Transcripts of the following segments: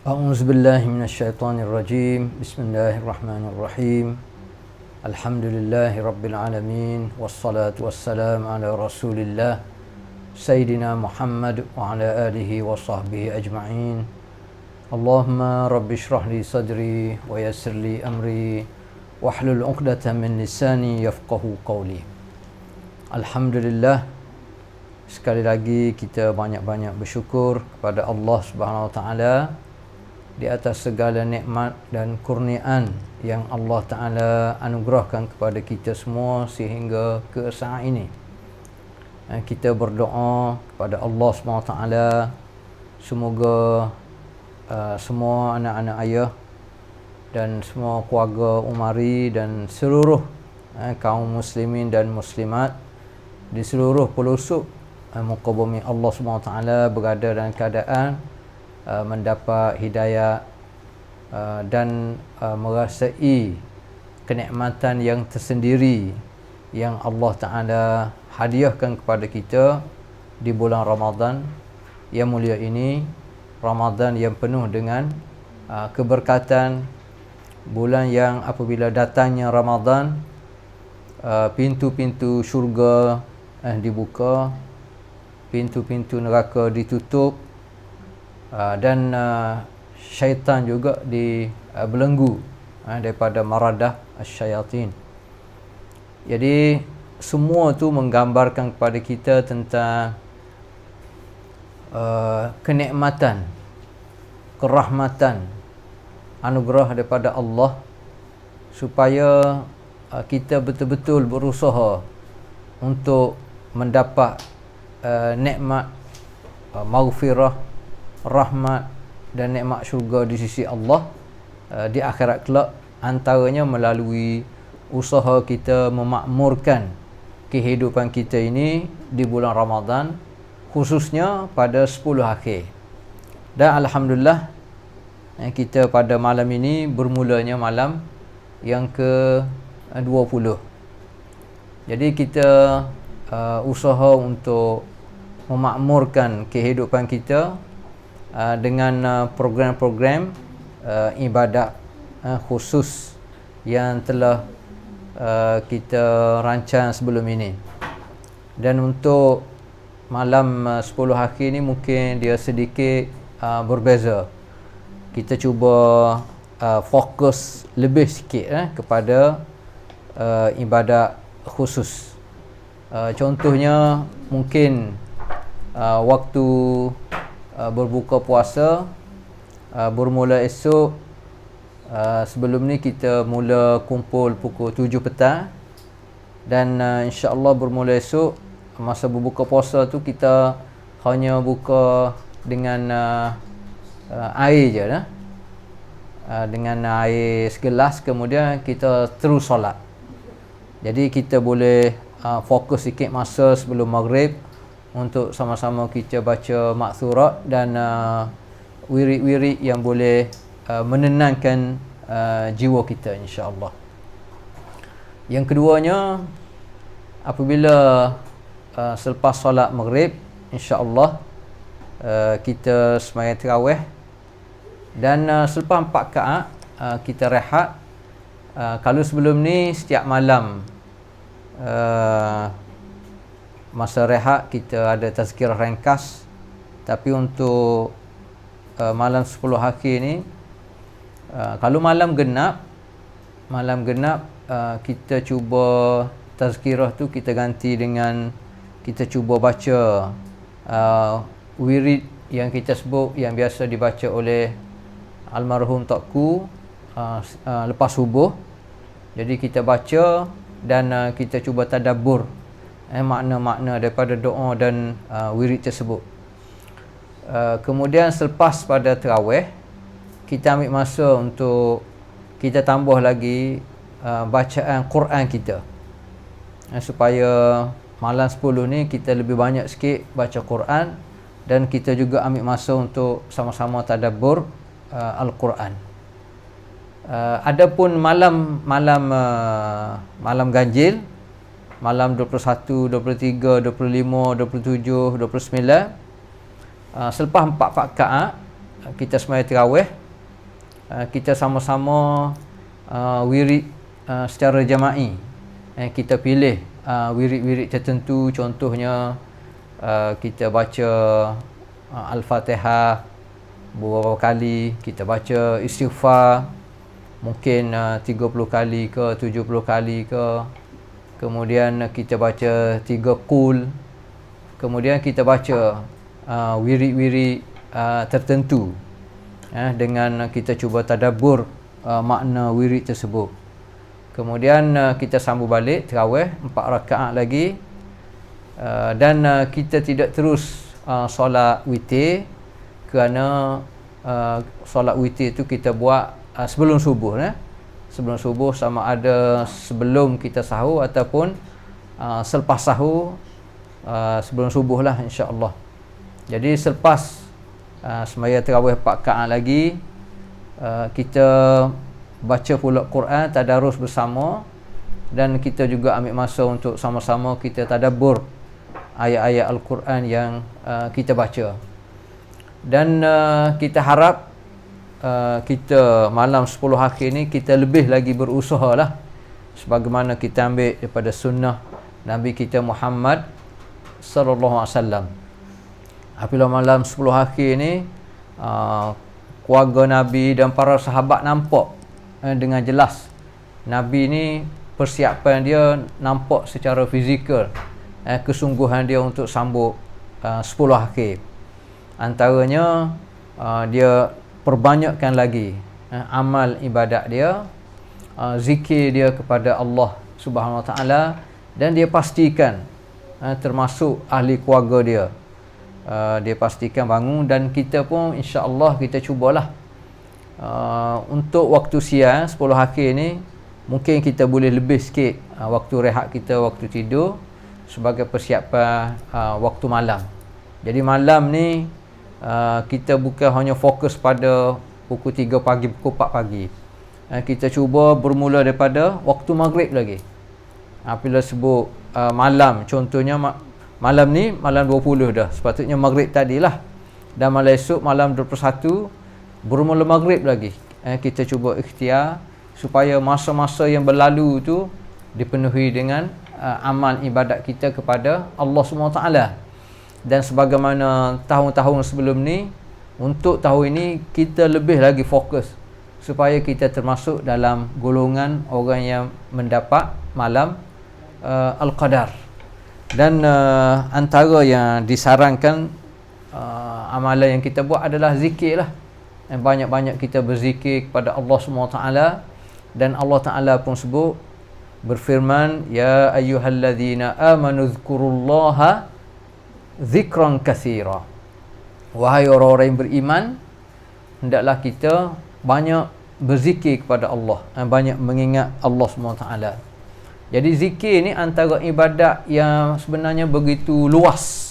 أعوذ بالله من الشيطان الرجيم. بسم الله الرحمن الرحيم. الحمد لله رب العالمين والصلاة والسلام على رسول الله سيدنا محمد وعلى آله وصحبه أجمعين. اللهم رب اشرح لي صدري ويسر لي أمري واحلل عقدة من لساني يفقه قولي. Alhamdulillah, sekali lagi kita banyak-banyak bersyukur kepada Allah Subhanahu Wa Taala di atas segala nikmat dan kurniaan yang Allah Ta'ala anugerahkan kepada kita semua sehingga ke saat ini. Kita berdoa kepada Allah SWT semoga semua anak-anak ayah dan semua keluarga Umari dan seluruh kaum muslimin dan muslimat di seluruh pelosok muka bumi Allah SWT berada dalam keadaan mendapat hidayah dan merasai kenikmatan yang tersendiri yang Allah Ta'ala hadiahkan kepada kita di bulan Ramadan yang mulia ini. Ramadan yang penuh dengan keberkatan, bulan yang apabila datangnya Ramadan, pintu-pintu syurga dibuka, pintu-pintu neraka ditutup, dan syaitan juga dibelenggu daripada maradah asyayatin. Jadi semua tu menggambarkan kepada kita tentang kenikmatan, kerahmatan, anugerah daripada Allah supaya kita betul-betul berusaha untuk mendapat nikmat maghfirah, rahmat dan nikmat syurga di sisi Allah di akhirat kelak, antaranya melalui usaha kita memakmurkan kehidupan kita ini di bulan Ramadan, khususnya pada 10 akhir. Dan alhamdulillah, kita pada malam ini bermulanya malam yang ke-20. Jadi kita usaha untuk memakmurkan kehidupan kita dengan program-program ibadat khusus yang telah kita rancang sebelum ini. Dan untuk malam 10 akhir ni mungkin dia sedikit berbeza. Kita cuba fokus lebih sikit kepada ibadat khusus. Contohnya mungkin waktu berbuka puasa bermula esok. Sebelum ni kita mula kumpul pukul 7 petang, dan insya-Allah bermula esok masa berbuka puasa tu kita hanya buka dengan air je lah. Dengan air segelas, kemudian kita terus solat. Jadi kita boleh fokus sikit masa sebelum maghrib untuk sama-sama kita baca maksurat dan wirid-wirid yang boleh menenangkan jiwa kita, insya-Allah. Yang keduanya, apabila selepas solat maghrib, insya-Allah kita sembahyang tarawih, dan selepas 4 rakaat kita rehat. Kalau sebelum ni setiap malam masa rehat kita ada tazkirah ringkas, tapi untuk malam 10 akhir ni, kalau malam genap kita cuba tazkirah tu kita ganti dengan kita cuba baca wirid yang kita sebut, yang biasa dibaca oleh almarhum Tokku lepas subuh. Jadi kita baca dan kita cuba tadabbur makna-makna daripada doa dan wirid tersebut. Kemudian selepas pada tarawih, kita ambil masa untuk kita tambah lagi bacaan Quran kita, supaya malam 10 ni kita lebih banyak sikit baca Quran, dan kita juga ambil masa untuk sama-sama tadabbur Al-Quran. Adapun malam ganjil, malam 21, 23, 25, 27, 29, selepas 4 rakaat kita sembahyang tarawih, kita sama-sama wirid secara jama'i. Kita pilih wirid-wirid tertentu, contohnya kita baca Al-Fatihah beberapa kali, kita baca istighfar mungkin 30 kali ke 70 kali ke, kemudian kita baca 3 qul, kemudian kita baca wirid-wirid tertentu, dengan kita cuba tadabbur makna wirid tersebut. Kemudian kita sambung balik tarawih 4 rakaat lagi, dan kita tidak terus solat witir, kerana solat witir itu kita buat sebelum subuh, sebelum subuh, sama ada sebelum kita sahur ataupun selepas sahur, sebelum subuh lah insya-Allah. Jadi selepas sembahyang tarawih 4 rakaat lagi, kita baca pula Quran, tadarus bersama, dan kita juga ambil masa untuk sama-sama kita tadabbur ayat-ayat Al-Quran yang kita baca. Dan kita harap kita malam 10 akhir ni kita lebih lagi berusaha lah, sebagaimana kita ambil daripada sunnah Nabi kita Muhammad sallallahu alaihi wasallam. Apabila malam 10 akhir ni keluarga Nabi dan para sahabat nampak dengan jelas Nabi ni persiapan dia nampak secara fizikal, kesungguhan dia untuk sambut 10 akhir. Antaranya dia perbanyakkan lagi amal ibadat dia, zikir dia kepada Allah Subhanahu Wa Taala, dan dia pastikan termasuk ahli keluarga dia, dia pastikan bangun. Dan kita pun insya-Allah kita cubalah untuk waktu siang 10 akhir ni mungkin kita boleh lebih sikit waktu rehat kita, waktu tidur, sebagai persiapan waktu malam. Jadi malam ni kita bukan hanya fokus pada pukul 3 pagi, pukul 4 pagi. Kita cuba bermula daripada waktu maghrib lagi. Apabila sebut malam, contohnya malam ni malam 20 dah, sepatutnya maghrib tadilah, dan malam esok malam 21 bermula maghrib lagi. Kita cuba ikhtiar supaya masa-masa yang berlalu tu dipenuhi dengan amal ibadat kita kepada Allah SWT. Dan sebagaimana tahun-tahun sebelum ni, untuk tahun ini kita lebih lagi fokus supaya kita termasuk dalam golongan orang yang mendapat malam Al-Qadar. Dan antara yang disarankan amalan yang kita buat adalah zikir lah. Banyak-banyak kita berzikir kepada Allah SWT. Dan Allah Ta'ala pun sebut, berfirman, ya ayyuhalladzina amanu dzkurullaha zikran katsira. Wahai orang-orang yang beriman, hendaklah kita banyak berzikir kepada Allah, banyak mengingat Allah SWT. Jadi zikir ni antara ibadat yang sebenarnya begitu luas.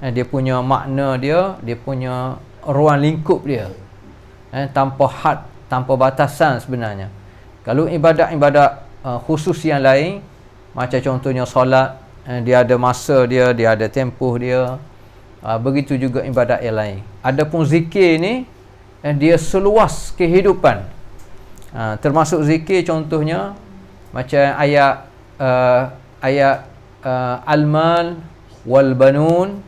Dia punya makna dia, dia punya ruang lingkup dia, tanpa had, tanpa batasan sebenarnya. Kalau ibadat-ibadat khusus yang lain, macam contohnya solat, dia ada masa dia, dia ada tempoh dia. Begitu juga ibadat yang lain. Adapun zikir ni, dia seluas kehidupan. Termasuk zikir contohnya macam ayat al-mal wal banun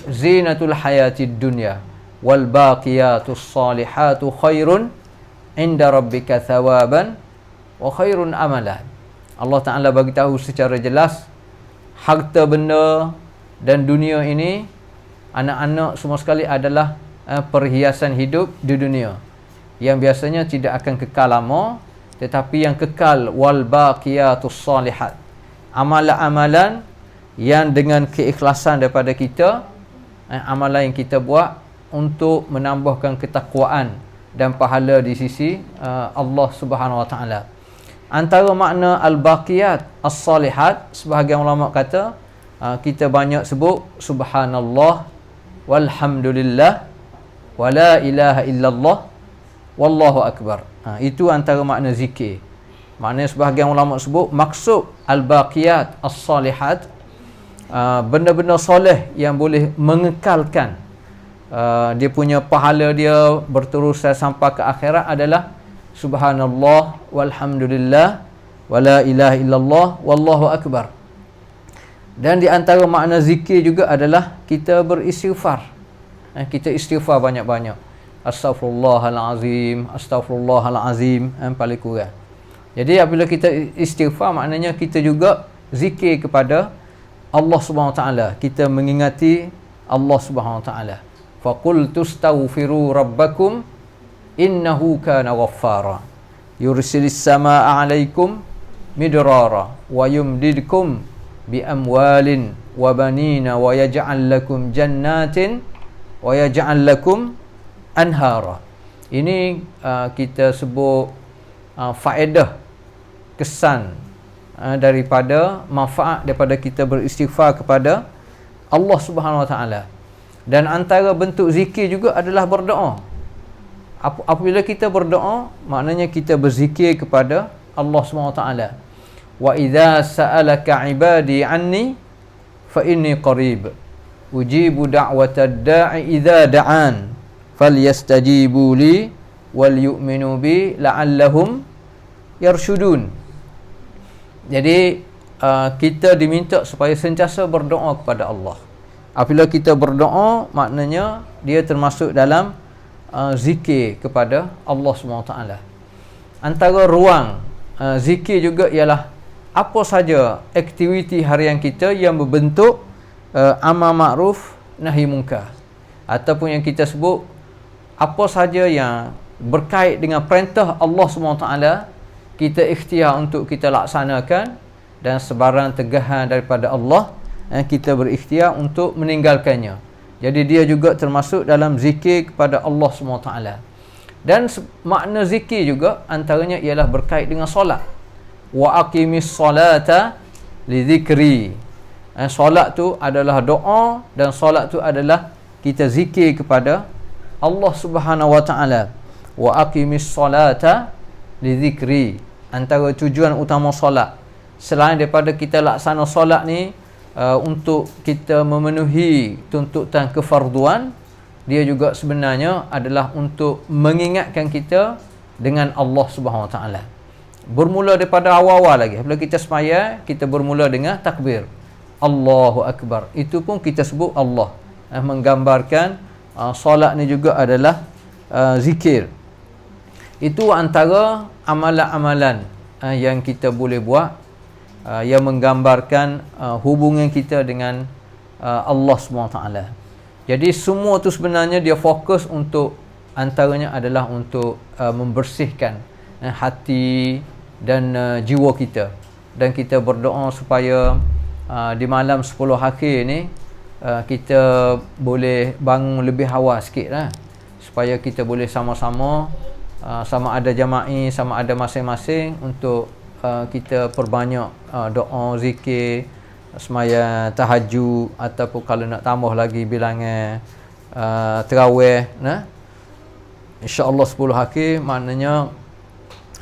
zinatul hayatid dunya wal baqiyatus salihatu khairun inda rabbika thawaban wa khairun amalan. Allah Ta'ala bagi tahu secara jelas, harta benda dan dunia ini, anak-anak semua sekali adalah perhiasan hidup di dunia yang biasanya tidak akan kekal lama, tetapi yang kekal wal baqiyatus salihat, amalan-amalan yang dengan keikhlasan daripada kita, amalan yang kita buat untuk menambahkan ketakwaan dan pahala di sisi Allah Subhanahu Wa Taala. Antara makna al-baqiyat as-salihat, sebahagian ulama kata kita banyak sebut subhanallah walhamdulillah wala ilaha illallah wallahu akbar. Itu antara makna zikir. Maknanya sebahagian ulama sebut maksud al-baqiyat as-salihat, benda-benda soleh yang boleh mengekalkan dia punya pahala dia berterusan sampai ke akhirat adalah subhanallah walhamdulillah wala ilaha illallah wallahu akbar. Dan di antara makna zikir juga adalah kita beristighfar. Kita istighfar banyak-banyak. Astaghfirullahalazim, astaghfirullahalazim, paling kurang. Jadi apabila kita istighfar, maknanya kita juga zikir kepada Allah Subhanahu Wa Taala. Kita mengingati Allah Subhanahu Wa Taala. Faqul tustaghfiru rabbakum innahu kana ghaffara yursilis samaa'a 'alaikum midrara wa yumdidkum bi amwalin wa banina wa yaj'al lakum jannatin wa yaj'al lakum anhara. Ini kita sebut faedah, kesan daripada manfaat daripada kita beristighfar kepada Allah Subhanahu Wa Taala. Dan antara bentuk zikir juga adalah berdoa. Apabila kita berdoa, maknanya kita berzikir kepada Allah Subhanahu Wa Taala. Wa idza sa'alaka 'ibadi 'anni fa inni qarib ujibu da'watad da'i idza da'an falyastajibu li wal yu'minu bi la'allahum yarshudun. Jadi kita diminta supaya sentiasa berdoa kepada Allah. Apabila kita berdoa, maknanya dia termasuk dalam zikir kepada Allah SWT. Antara ruang zikir juga ialah apa saja aktiviti harian kita yang berbentuk amal ma'ruf nahi munkar, ataupun yang kita sebut apa saja yang berkait dengan perintah Allah SWT, kita ikhtiar untuk kita laksanakan, dan sebarang tegahan daripada Allah kita berikhtiar untuk meninggalkannya. Jadi dia juga termasuk dalam zikir kepada Allah SWT. Dan makna zikir juga antaranya ialah berkait dengan solat. Wa aqimis solata li zikri. Solat tu adalah doa, dan solat tu adalah kita zikir kepada Allah Subhanahu Wa Taala. Wa aqimis solata li zikri. Antara tujuan utama solat, selain daripada kita laksana solat ni untuk kita memenuhi tuntutan kefarduan, dia juga sebenarnya adalah untuk mengingatkan kita dengan Allah Subhanahu Wa Taala. Bermula daripada awal-awal lagi, apabila kita semaya, kita bermula dengan takbir Allahu Akbar. Itu pun kita sebut Allah, menggambarkan solat ni juga adalah zikir. Itu antara amalan-amalan yang kita boleh buat yang menggambarkan hubungan kita dengan Allah SWT. Jadi semua tu sebenarnya dia fokus untuk, antaranya adalah untuk membersihkan hati dan jiwa kita. Dan kita berdoa supaya di malam 10 akhir ni kita boleh bangun lebih awal sikit lah, supaya kita boleh sama-sama, sama ada jama'i, sama ada masing-masing, untuk kita perbanyak doa, zikir, semaya tahajud, ataupun kalau nak tambah lagi bilangan tarawih, insya-Allah 10 akhir, maknanya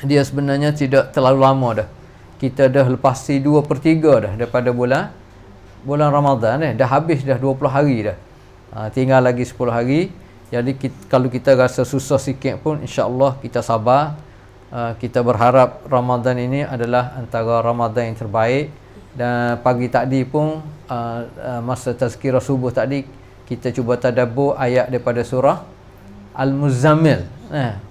dia sebenarnya tidak terlalu lama dah. Kita dah lepasi 2/3 dah daripada bulan Ramadan dah habis dah 20 hari dah. Tinggal lagi 10 hari. Jadi kalau kita rasa susah sikit pun, insya-Allah kita sabar. Kita berharap Ramadan ini adalah antara Ramadan yang terbaik. Dan pagi tadi pun masa tazkirah subuh tadi, kita cuba tadabbur ayat daripada surah Al-Muzammil.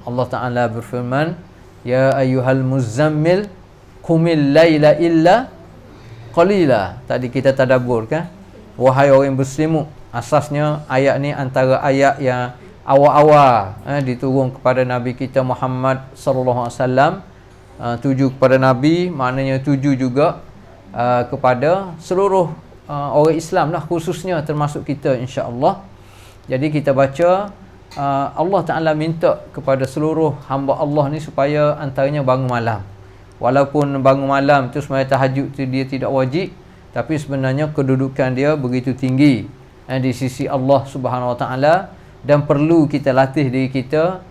Allah Ta'ala berfirman, ya ayyuhal muzammil qumil laila illa qalila. Tadi kita tadabbur kan, wahai orang berselimut. Asasnya ayat ni antara ayat yang awal-awal diturun kepada Nabi kita Muhammad sallallahu alaihi wasallam. Tuju kepada Nabi, maknanya tuju juga kepada seluruh orang Islam lah, khususnya termasuk kita, insya-Allah. Jadi kita baca, Allah Ta'ala minta kepada seluruh hamba Allah ni supaya antaranya bangun malam. Walaupun bangun malam tu semaya tahajud tu dia tidak wajib, tapi sebenarnya kedudukan dia begitu tinggi di sisi Allah Subhanahu Wa Ta'ala. Dan perlu kita latih diri kita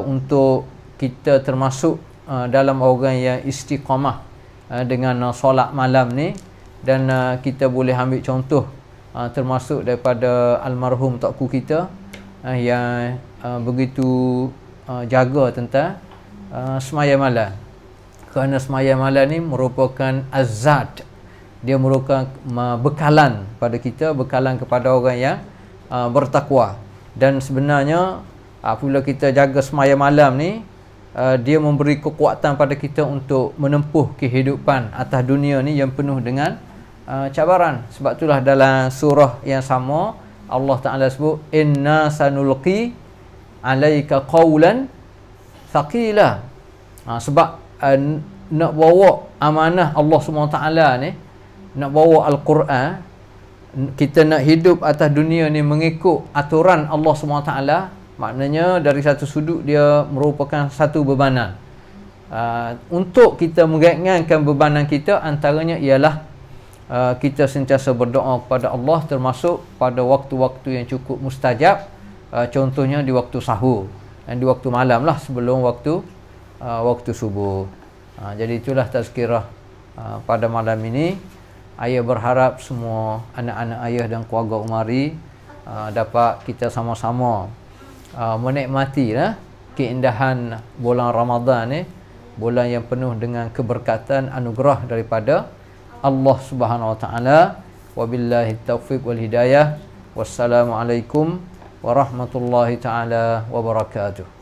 untuk kita termasuk dalam orang yang istiqamah dengan solat malam ni. Dan kita boleh ambil contoh termasuk daripada almarhum Tokku kita yang begitu jaga tentang semaya malam. Kerana semaya malam ni merupakan azad, dia merupakan bekalan pada kita, bekalan kepada orang yang bertakwa. Dan sebenarnya apabila kita jaga semaya malam ni, dia memberi kekuatan pada kita untuk menempuh kehidupan atas dunia ni yang penuh dengan cabaran. Sebab itulah dalam surah yang sama Allah Ta'ala sebut, inna sanulqi alaika qawlan thaqila. Sebab nak bawa amanah Allah SWT ni, nak bawa Al-Quran, kita nak hidup atas dunia ni mengikut aturan Allah SWT, maknanya dari satu sudut dia merupakan satu bebanan. Untuk kita meringankan bebanan kita, antaranya ialah kita sentiasa berdoa kepada Allah, termasuk pada waktu-waktu yang cukup mustajab. Contohnya di waktu sahur dan di waktu malam lah, sebelum waktu subuh. Jadi itulah tazkirah pada malam ini. Ayah berharap semua anak-anak ayah dan keluarga Umari dapat kita sama-sama menikmati keindahan bulan Ramadan ni, bulan yang penuh dengan keberkatan anugerah daripada Allah Subhanahu Wa Taala. Wabillahi taufiq wal hidayah. Wassalamualaikum warahmatullahi taala wabarakatuh.